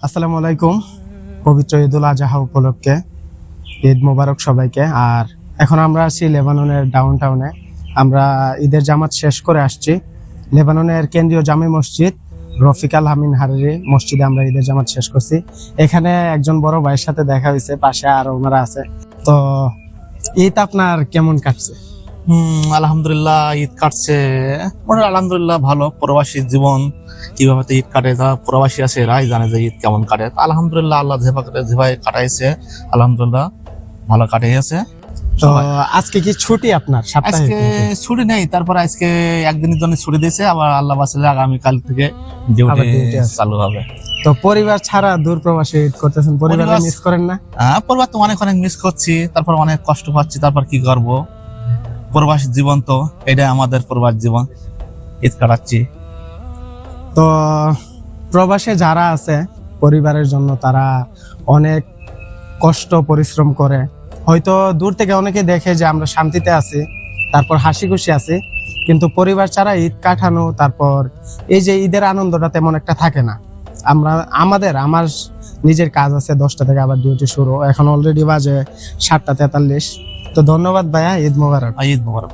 আসসালামু আলাইকুম। পবিত্র ঈদুল আজহা উপলক্ষে ঈদ মোবারক সবাইকে। আর এখন আমরা আছি লেবাননের ডাউনটাউনে। আমরা ঈদের জামাত শেষ করে আসছি। লেবাননের কেন্দ্রীয় জামে মসজিদ রফিক আল আমিন হারিরি মসজিদে আমরা ঈদের জামাত শেষ করছি। এখানে একজন বড় ভাইয়ের সাথে দেখা হয়েছে, পাশে আর ওনারা আছে। তো ঈদ আপনার কেমন কাটছে? আলহামদুলিল্লাহ ঈদ কাটছে আলহামদুলিল্লাহ ভালো। প্রবাসী জীবন কিভাবে ঈদ কাটে, যারা প্রবাসী আছে এরাই জানে যে ঈদ কেমন কাটে। আলহামদুলিল্লাহ আল্লাহ যেভাবে কাটাইছে আলহামদুলিল্লাহ ভালো কাটিয়েছে। তো আজকে কি ছুটি আপনার? আজকে ছুটি নেই, তারপর আজকে একদিনের জন্য ছুটি দিয়েছে, আবার আল্লাহ বাঁচালে আগামীকাল থেকে ডিউটি চালু হবে। তো পরিবার ছাড়া দূর প্রবাসে ঈদ করতেছেন, পরিবার মিস করেন না? পরিবার তো অনেক মিস করছি, তারপর অনেক কষ্ট পাচ্ছি, তারপর কি করবো, প্রবাসী জীবন তো এটা আমাদের প্রবাস জীবন, ঈদ কাটাচ্ছি। তো প্রবাসে যারা আছে পরিবারের জন্য তারা অনেক কষ্ট পরিশ্রম করে। হয়তো দূর থেকে অনেকে দেখে যে আমরা শান্তিতে আছি, তারপর হাসি খুশি আছি, কিন্তু পরিবার ছাড়া ঈদ কাটানো, তারপর এই যে ঈদের আনন্দটা তেমন একটা থাকে না। আমার নিজের কাজ আছে, 10টা থেকে আবার ডিউটি শুরু। এখন অলরেডি বাজে 7:43। তো ধন্যবাদ ভাইয়া, ঈদ মোবারক। ঈদ মোবারক।